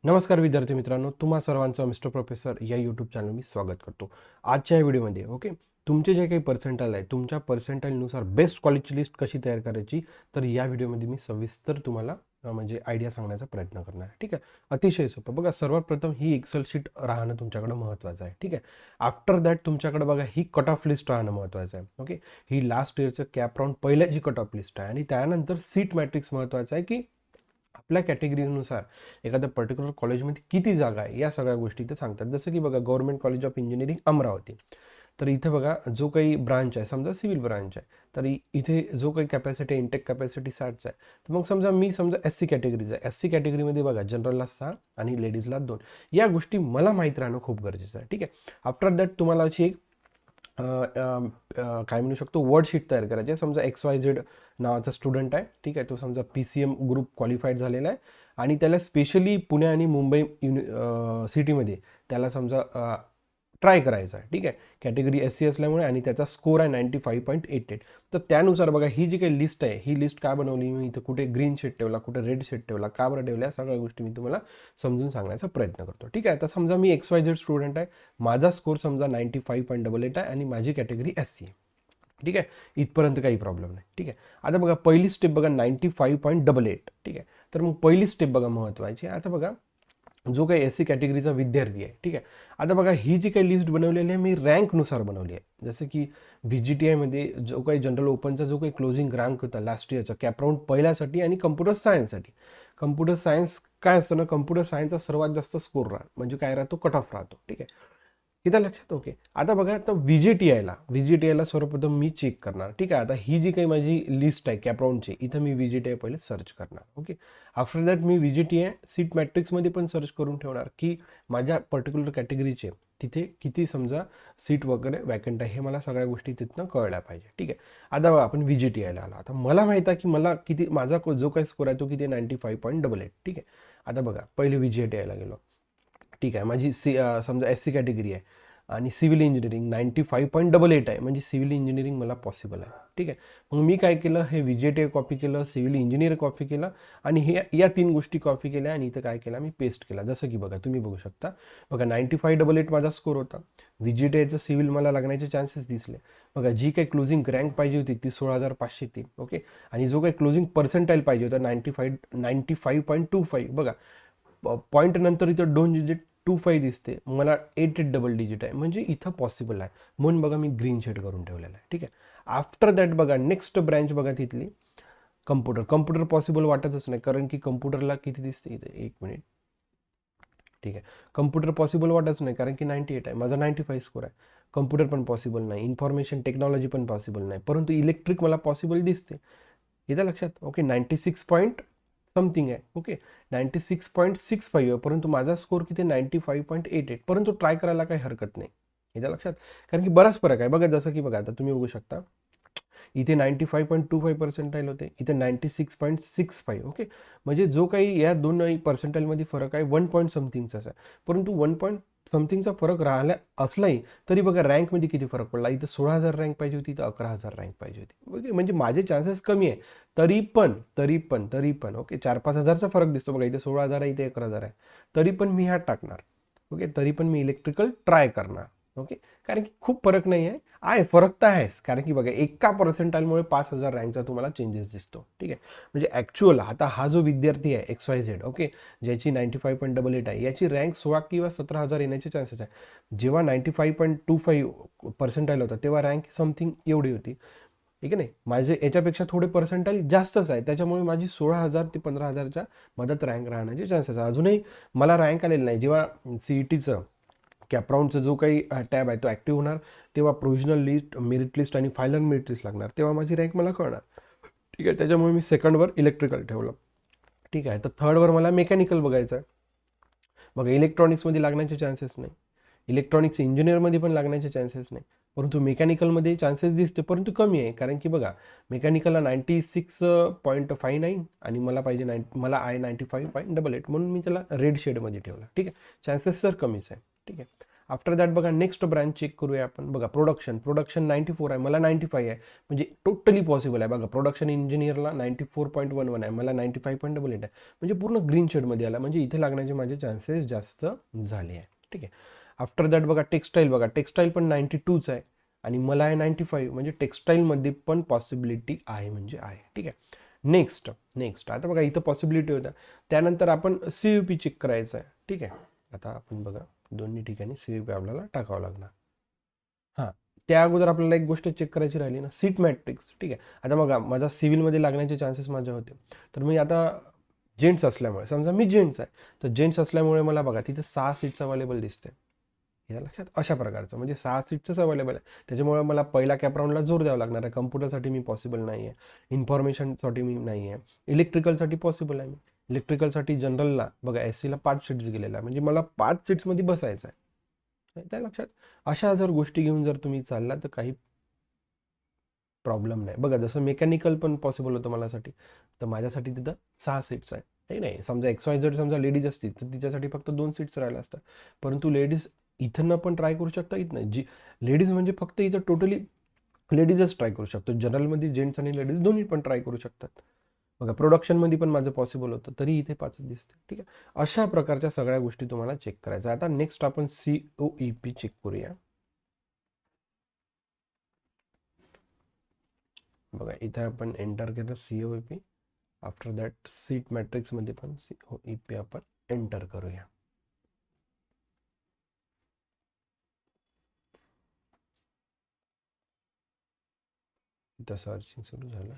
नमस्कार विद्यार्थी मित्रांनो, तुम्हा सर्वांचं मिस्टर प्रोफेसर या यूट्यूब चॅनल मी स्वागत करतो. आजच्या या व्हिडिओमध्ये तुमचे जे काही पर्सेंटाईल आहे, तुमच्या पर्सेंटाईलनुसार बेस्ट कॉलेजची लिस्ट कशी तयार करायची, तर या व्हिडिओमध्ये मी सविस्तर तुम्हाला म्हणजे आयडिया सांगण्याचा प्रयत्न करणार आहे. ठीक आहे, अतिशय सोपं. बघा, सर्वात प्रथम ही एक्सेल शीट राहणं तुमच्याकडे महत्त्वाचं आहे. ठीक आहे, आफ्टर दॅट तुमच्याकडे बघा ही कट ऑफ लिस्ट राहणं महत्त्वाचं आहे. ही लास्ट इयरचं कॅप राऊंड पहिल्याची कट ऑफ लिस्ट आहे आणि त्यानंतर सीट मॅट्रिक्स महत्त्वाचं आहे की आपल्या कॅटेगरीनुसार एखाद्या पर्टिक्युलर कॉलेजमध्ये किती जागा आहे, या सगळ्या गोष्टी इथे सांगतात. जसं की बघा, government college of engineering Amravati, तर इथे बघा जो काही ब्रांच आहे, समजा सिव्हिल ब्रांच आहे, तर इथे जो काही कॅपॅसिटी इंटेक कॅपॅसिटी 60 आहे. तर मग समजा एस सी कॅटेगरीचा आहे. एस सी कॅटेगरीमध्ये बघा जनरलला 6 आणि लेडीजला 2. या गोष्टी मला माहीत राहणं खूप गरजेचं आहे. ठीक आहे, आफ्टर दॅट तुम्हाला अशी एक काय म्हणू शकतो, वर्ड शीट तयार करायची आहे. समजा XYZ नावाचा स्टुडंट आहे. ठीक आहे, तो समजा PCM ग्रुप क्वालिफाईड झालेला आहे आणि त्याला स्पेशली पुणे आणि मुंबई सिटीमध्ये त्याला समजा ट्राय करायचा आहे. ठीक आहे, कॅटेगरी SC असल्यामुळे आणि त्याचा स्कोर आहे 95.88. तर त्यानुसार बघा ही जी काही लिस्ट आहे, ही लिस्ट का बनवली मी इथं, कुठे ग्रीन शीट ठेवला, कुठे रेड शीट ठेवला, का बरं ठेवल्या, सगळ्या गोष्टी मी तुम्हाला समजून सांगण्याचा प्रयत्न करतो. ठीक आहे, तर समजा मी XYZ स्टुडंट आहे, माझा स्कोर समजा 95.88 आहे आणि माझी कॅटेगरी SC आहे. ठीक आहे, इथपर्यंत काही प्रॉब्लेम नाही. ठीक आहे, आता बघा पहिली स्टेप बघा 95.88. ठीक आहे, तर मग पहिली स्टेप बघा महत्त्वाची. आता बघा जो काही SC कॅटेगरीचा विद्यार्थी आहे, ठीक आहे, आता बघा ही जी काही लिस्ट बनवलेली आहे मी रँकनुसार बनवली आहे. जसं की VGTIमध्ये जो काही जनरल ओपनचा जो काही क्लोजिंग रँक होता लास्ट इयरचा कॅप राऊंड पहिल्यासाठी आणि कम्प्युटर सायन्ससाठी. कम्प्युटर सायन्स काय असतं ना, कम्प्युटर सायन्सचा सर्वात जास्त स्कोर म्हणजे काय राहतो, कट ऑफ राहतो. ठीक आहे, इथं लक्षात. आता बघा, आता व्हीजीटीआयला सर्वप्रथम मी चेक करणार. ठीक आहे, आता ही जी काही माझी लिस्ट आहे कॅपराऊंडची, इथं मी VGTI पहिले सर्च करणार. After that me VGTI seat मॅट्रिक्समध्ये पण सर्च करून ठेवणार की माझ्या पर्टिक्युलर कॅटेगरीचे तिथे किती समजा सीट वगैरे वॅकंट आहे, हे मला सगळ्या गोष्टी तिथनं कळल्या पाहिजे. ठीक आहे, आता बघा आपण VGTIला आलो. आता मला माहीत आहे की मला किती, माझा जो काही स्कोर आहे तो किती, 95.88. ठीक आहे, आता बघा पहिले VGTIला गेलो. ठीक आहे, माझी समजा SC कॅटेगरी आहे आणि सिव्हिल इंजिनिअरिंग 95.88 आहे, म्हणजे सिव्हिल इंजिनिअरिंग मला पॉसिबल आहे. ठीक आहे, मग मी काय केलं, हे VGTI कॉपी केलं, सिव्हिल इंजिनिअर कॉपी केलं आणि हे या 3 गोष्टी कॉपी केल्या आणि इथं काय केलं, मी पेस्ट केला. जसं की बघा, तुम्ही बघू शकता बघा 95.88 माझा स्कोर होता. VGTIचं सिव्हिल मला लागण्याचे चान्सेस दिसले. बघा जी काही क्लोजिंग रँक पाहिजे होती ती 16,503. आणि जो काही क्लोजिंग पर्सेंटाईल पाहिजे होता 95.25. बघा पॉईंट नंतर इथं 2 डिजिट 25 दिसते, मला 8 डबल डिजिट आहे, म्हणजे इथं पॉसिबल आहे, म्हणून बघा मी ग्रीन शेड करून ठेवलेलं आहे. ठीक आहे, आफ्टर दॅट बघा नेक्स्ट ब्रँच बघा तिथली कम्प्युटर पॉसिबल वाटतच नाही, कारण की कम्प्युटरला किती दिसते इथे, 1 मिनिट. ठीक आहे, कम्प्युटर पॉसिबल वाटच नाही कारण की 98 आहे, माझा 95 स्कोर आहे. कम्प्युटर पण पॉसिबल नाही, इन्फॉर्मेशन टेक्नॉलॉजी पण पॉसिबल नाही, परंतु इलेक्ट्रिक मला पॉसिबल दिसते. इथं लक्षात. 96 पॉईंट समथिंग आहे. 96.65 आहे, परंतु माझा स्कोर किती, 95.88. परंतु ट्राय करायला काही हरकत नाही. इथं लक्षात, कारण की बराच फरक आहे. बघा जसं की बघा, आता तुम्ही बघू शकता इथे 95.25 पर्सेंटाईल होते, इथे 96.65. म्हणजे जो काही या दोन पर्सेंटाईलमध्ये फरक आहे 1 पॉईंट समथिंगचाच आहे, परंतु 1 पॉईंट समथिंगचा फरक राहिला असलाही तरी बघा रँकमध्ये किती फरक पडला. इथं 16,000 रँक पाहिजे होती, इथं 11,000 रँक पाहिजे होती. म्हणजे माझे चान्सेस कमी आहे, तरी पण 4-5 हजारचा फरक दिसतो. बघा इथे 16,000 आहे, इथे 11,000 आहे, तरी पण मी ह्यात टाकणार. तरी पण मी इलेक्ट्रिकल ट्राय करणार. कारण की खूप फरक नाही आहे फरक तर आहेच, कारण की बघा एका पर्सेंटाईलमुळे 5,000 रँकचा तुम्हाला चेंजेस दिसतो. ठीक आहे, म्हणजे ॲक्च्युअल आता हा जो विद्यार्थी आहे XYZ, ज्याची 95.88 आहे, याची रँक 16 किंवा 17,000 येण्याचे चान्सेस आहे. जेव्हा 95.25 पर्सेंटाईल होता तेव्हा रँक समथिंग एवढी होती. ठीक आहे, नाही माझे याच्यापेक्षा थोडे पर्सेंटाईल जास्तच आहे, त्याच्यामुळे माझी 16,000 ते 15,000च्या मदत रँक राहण्याचे चान्सेस आहे. अजूनही मला रँक आलेलं नाही. जेव्हा CETचं कॅपराऊंडचा जो काही टॅब आहे तो ॲक्टिव्ह होणार, तेव्हा प्रोव्हिजनल लिस्ट, मेरिट लिस्ट आणि फायनल मेरिट लिस्ट लागणार, तेव्हा माझी रँक मला कळणार. ठीक आहे, त्याच्यामुळे मी सेकंडवर इलेक्ट्रिकल ठेवलं. ठीक आहे, तर थर्डवर मला मेकॅनिकल बघायचं आहे. बघा इलेक्ट्रॉनिक्समध्ये लागण्याचे चान्सेस नाही, इलेक्ट्रॉनिक्स इंजिनिअरमध्ये पण लागण्याचे चान्सेस नाही, परंतु मेकॅनिकलमध्ये चान्सेस दिसते, परंतु कमी आहे. कारण की बघा मेकॅनिकलला 96.59 आणि मला पाहिजे मला आहे 95.88, म्हणून मी त्याला रेड शेडमध्ये ठेवला. ठीक आहे, चान्सेस सर कमीच आहे. ठीक आहे, आफ्टर दॅट बघा नेक्स्ट ब्रँच चेक करूया आपण. बघा प्रोडक्शन 94 आहे, मला 95 आहे, म्हणजे टोटली पॉसिबल आहे. बघा प्रोडक्शन इंजिनियरला 94.11 आहे, मला 95.88 आहे, म्हणजे पूर्ण ग्रीन शेडमध्ये आला, म्हणजे इथे लागण्याचे माझे चान्सेस जास्त झाले आहे. ठीक आहे. आफ्टर दॅट बघा टेक्स्टाईल पण 92च आहे आणि मला आहे 95, म्हणजे टेक्स्टाईलमध्ये पण पॉसिबिलिटी आहे म्हणजे आहे. ठीक आहे. नेक्स्ट आता बघा इथं पॉसिबिलिटी होत्या, त्यानंतर आपण CUP चेक करायचं आहे. ठीक आहे. आता आपण बघा दोन्ही ठिकाणी CUP आपल्याला टाकावं लागणार. हां, त्या अगोदर आपल्याला एक गोष्ट चेक करायची राहिली ना, सीट मॅट्रिक्स. ठीक आहे. आता बघा माझा सिव्हिलमध्ये लागण्याचे चान्सेस माझे होते, तर मी आता जेंट्स असल्यामुळे, समजा मी जेंट्स आहे, तर जेंट्स असल्यामुळे मला बघा तिथे 6 सीट्स अवेलेबल दिसते. या लक्षात, अशा प्रकारचं म्हणजे 6 सीट्सच अवेलेबल आहे. त्याच्यामुळे मला पहिल्या कॅपराऊंडला जोर द्यावा लागणार आहे. कम्प्युटरसाठी मी पॉसिबल नाही आहे, इन्फॉर्मेशनसाठी मी नाही आहे, इलेक्ट्रिकलसाठी पॉसिबल आहे. मी इलेक्ट्रिकलसाठी जनरलला बघा SCला 5 सीट्स गेलेल्या आहे, म्हणजे मला 5 सीट्समध्ये बसायचं आहे. त्या लक्षात, अशा जर गोष्टी घेऊन जर तुम्ही चालला तर काही प्रॉब्लेम नाही. बघा जसं मेकॅनिकल पण पॉसिबल होतं मलासाठी, तर माझ्यासाठी तिथं 6 सीट्स आहे. हे नाही, समजा XYZ समजा लेडीज असतील तर तिच्यासाठी फक्त 2 सीट्स राहिल्या असतात, परंतु लेडीज इथनं पण ट्राय करू शकता. इथं जी लेडीज म्हणजे फक्त इथं टोटली लेडीजच ट्राय करू शकतो. जनरलमध्ये जेंट्स आणि लेडीज दोन्ही पण ट्राय करू शकतात. बघा प्रोडक्शनमध्ये पण माझं पॉसिबल होतं, तरी इथे 5 दिसते. ठीक आहे. अशा प्रकारच्या सगळ्या गोष्टी तुम्हाला चेक करायच्या. आता नेक्स्ट आपण COEP चेक करूया. बघा इथे आपण एंटर केलं COEP. आफ्टर दॅट सीट मॅट्रिक्समध्ये पण COEP आपण एंटर करूया. इथं सर्चिंग सुरू झालं,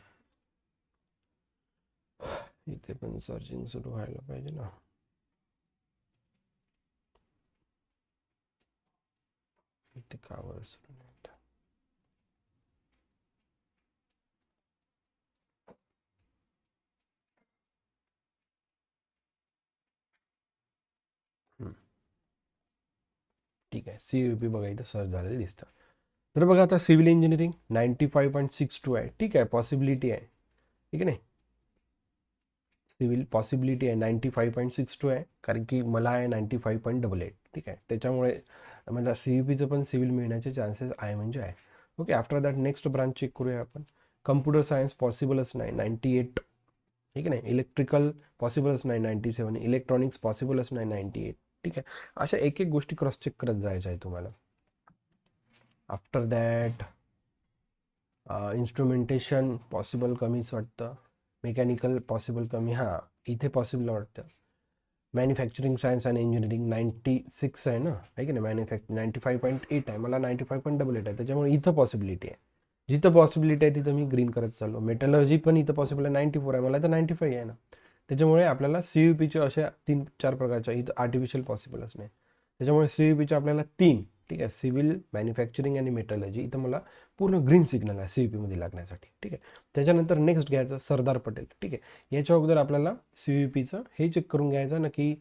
इथे पण सर्चिंग सुरू व्हायला पाहिजे ना. इथे का बरं सुरू नाही होत? ठीक आहे. COEP बघा इथं सर्च झालेलं दिसतं. तर बघा आता सिव्हिल इंजिनिअरिंग 95.62 आहे. ठीक आहे, पॉसिबिलिटी आहे. ठीक आहे नाही, सिव्हिल पॉसिबिलिटी आहे 95.62 आहे, कारण की मला आहे 95.88. ठीक आहे, त्याच्यामुळे मला CUPचं पण सिव्हिल मिळण्याचे चान्सेस आहे म्हणजे आहे. Okay. After that next branch check करूया आपण. कम्प्युटर सायन्स पॉसिबलच नाही 98. ठीक आहे नाही, इलेक्ट्रिकल पॉसिबलच नाही 97, इलेक्ट्रॉनिक्स पॉसिबलच नाही 98. ठीक आहे. अशा एक एक गोष्टी क्रॉस चेक करत जायच्या आहे तुम्हाला. आफ्टर दॅट इन्स्ट्रुमेंटेशन पॉसिबल कमीच वाटतं, मेकॅनिकल पॉसिबल कमी, हां इथे पॉसिबल वाटतं. मॅन्युफॅक्चरिंग सायन्स अँड इंजिनिअरिंग 96 आहे ना, आहे की नाही, 95.8 आहे, मला 95.88 आहे, त्याच्यामुळे इथं पॉसिबिलिटी आहे. जिथं पॉसिबिलिटी आहे तिथं मी ग्रीन करत चाललो. मेटलर्जी पण इथं पॉसिबल आहे, 94 आहे, मला तर 95 आहे ना. त्याच्यामुळे आपल्याला CUPच्या अशा 3-4 प्रकारच्या इथं आर्टिफिशियल पॉसिबलच नाही. त्याच्यामुळे CUPच्या आपल्याला 3. ठीक आहे, सिव्हिल, मॅन्युफॅक्चरिंग आणि मेटलर्जी, इथं मला पूर्ण ग्रीन सिग्नल आहे CUPमध्ये लागण्यासाठी. ठीक आहे. त्याच्यानंतर नेक्स्ट घ्यायचं सरदार पटेल. ठीक आहे, याच्या अगोदर आपल्याला CUPचं हे चेक करून घ्यायचं ना, की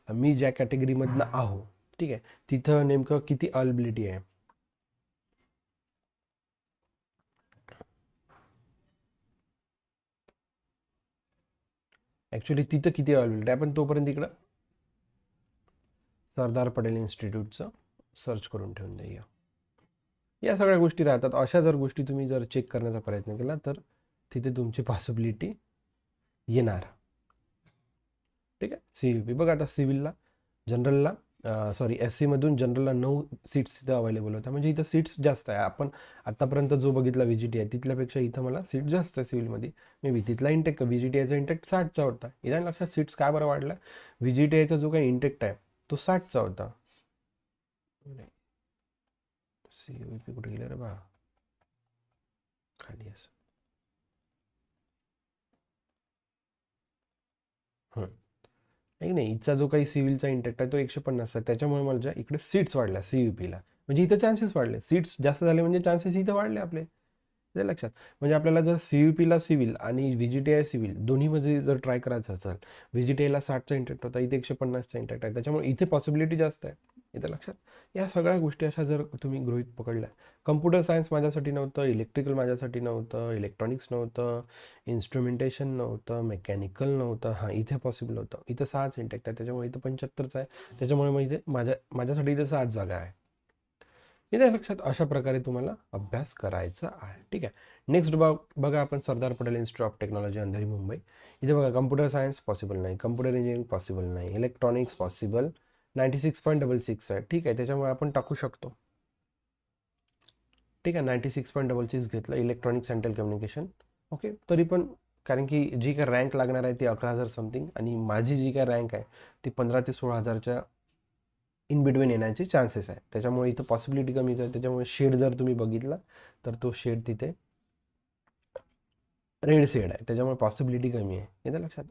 मी ज्या कॅटेगरीमधनं आहो, ठीक आहे, तिथं नेमकं किती अवेलेबिलिटी आहे. ॲक्च्युली तिथं किती अवेलेबिलिटी आहे, आपण तोपर्यंत इकडं सरदार पटेल इन्स्टिट्यूटचं सर्च करून ठेवून देऊया. या सगळ्या गोष्टी राहतात. अशा जर गोष्टी तुम्ही जर चेक करण्याचा प्रयत्न केला तर तिथे तुमची पॉसिबिलिटी येणार. ठीक आहे. CUP बघा आता सिव्हिलला, जनरलला सॉरी SCमधून जनरलला 9 सीट्स इथं अवेलेबल होत्या, म्हणजे इथं सीट्स जास्त आहे. आपण आत्तापर्यंत जो बघितला VGT आहे तिथल्यापेक्षा इथं मला सीट जास्त आहे सिव्हिलमध्ये. मे बी तिथला इंटेक VGTIचा इंटेक 60चा होता. इथं लक्षात सीट्स काय बरं वाढला, VGTIचा जो काही इंटेक्ट आहे तो 60चा होता. CUP कुठे गेलं रे बा, खाली असं. नाही नाही, इथचा जो काही सिव्हिलचा इंटेक्ट आहे तो 150 आहे, त्याच्यामुळे मला इकडे सीट्स वाढल्या CUPला, म्हणजे इथं चान्सेस वाढले. सीट्स जास्त झाले म्हणजे चान्सेस इथं वाढले आपले. ते लक्षात, म्हणजे आपल्याला जर CUPला सिव्हिल आणि VGTI सिव्हिल दोन्हीमध्ये जर ट्राय करायचं असेल, VGTIला 60चा इंटेक्ट होता, इथे 150चा इंटेक्ट आहे, त्याच्यामुळे इथे पॉसिबिलिटी जास्त आहे. इथं लक्षात, या सगळ्या गोष्टी अशा जर तुम्ही गृहीत पकडल्या, कम्प्युटर सायन्स माझ्यासाठी नव्हतं, इलेक्ट्रिकल माझ्यासाठी नव्हतं, इलेक्ट्रॉनिक्स नव्हतं, इन्स्ट्रुमेंटेशन नव्हतं, मेकॅनिकल नव्हतं, हां इथे पॉसिबल होतं. इथं 6च इंटेक्ट आहे, त्याच्यामुळे इथं 75चा आहे, त्याच्यामुळे मग इथे माझ्यासाठी इथे 7 जागा आहे. इथे लक्षात अशा प्रकारे तुम्हाला अभ्यास करायचा आहे. ठीक आहे. नेक्स्ट बघा आपण Sardar Patel institute of technology Andheri Mumbai. इथे बघा कम्प्युटर सायन्स पॉसिबल नाही, कम्प्युटर इंजिनिअरिंग पॉसिबल नाही, इलेक्ट्रॉनिक्स पॉसिबल 96.66 आहे. ठीक आहे, त्याच्यामुळे आपण टाकू शकतो. ठीक आहे, 96.66 घेतलं इलेक्ट्रॉनिक्स अँड टेलिकम्युनिकेशन. ओके, तरी पण कारण की जी काय रँक लागणार आहे ती 11,000 समथिंग आणि माझी जी काय रँक आहे ती 15,000 ते 16,000च्या इन बिटवीन येण्याचे चान्सेस आहे. त्याच्यामुळे इथं पॉसिबिलिटी कमीच आहे. त्याच्यामुळे शेड जर तुम्ही बघितला तर तो शेड तिथे रेड शेड आहे, त्याच्यामुळे पॉसिबिलिटी कमी आहे. येतं लक्षात.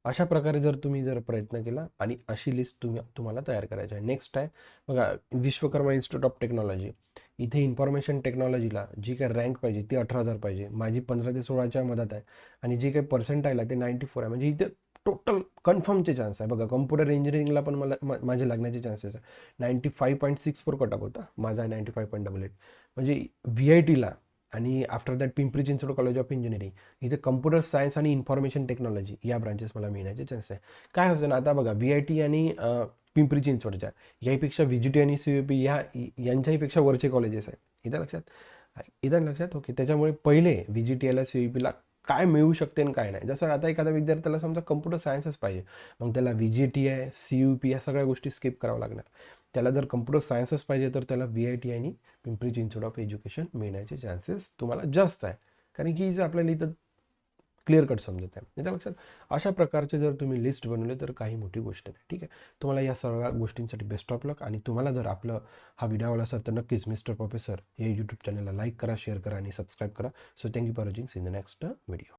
अशा प्रकारे जर प्रयत्न केला आणि अशी लिस्ट तुम्हाला तयार करायची आहे. नेक्स्ट आहे बघा विश्वकर्मा इन्स्टिट्यूट ऑफ टेक्नॉलॉजी. इथे इन्फॉर्मेशन टेक्नॉलॉजीला जी काही रँक पाहिजे ती 18,000 पाहिजे. माझी 15 ते 16च्या मधात आहे आणि जी काही पर्सेंटाईल आहे ते 94 आहे. म्हणजे इथे टोटल कन्फर्मचे चान्स आहे. बघा कम्प्युटर इंजिनिअरिंगला पण माझे लागण्याचे चान्सेस आहे. 95.64 कट ऑफ होता, माझा आहे 95.88. म्हणजे VITला आणि after that Pimpri Chinchwad college of engineering इथे कम्प्युटर सायन्स आणि इन्फॉर्मेशन टेक्नॉलॉजी या ब्रांचेस मला मिळण्याचे चान्स आहे. काय होतं ना आता बघा VIT आणि पिंपरी चिंचवडच्या याहीपेक्षा VGT आणि CUP यांच्याहीपेक्षा वरचे कॉलेजेस आहेत. इथं लक्षात ओके. त्याच्यामुळे पहिले VGTला CUPला काय मिळू शकते आणि काय नाही. जसं आता एखाद्या विद्यार्थ्याला समजा कम्प्युटर सायन्सच पाहिजे, मग त्याला VGT आहे CUP या सगळ्या गोष्टी स्किप करावं लागणार. त्याला जर कम्प्युटर सायन्सच पाहिजे तर त्याला VIT आणि पिंपरी चिंचवड ऑफ एज्युकेशन मिळण्याचे चान्सेस तुम्हाला जास्त आहे. कारण की आपल्याला इथं क्लिअर कट समजत आहे. याच्या लक्षात. अशा प्रकारचे जर तुम्ही लिस्ट बनवले तर काही मोठी गोष्ट नाही. ठीक आहे. तुम्हाला या सर्व गोष्टींसाठी बेस्ट ऑफ लक. आणि तुम्हाला जर आपलं हा व्हिडिओ आवडला असेल तर नक्कीच मिस्टर प्रोफेसर हे यूट्यूब चॅनलला लाईक करा, शेअर करा आणि सबस्क्राईब करा. So thank you for watching. See in the next video.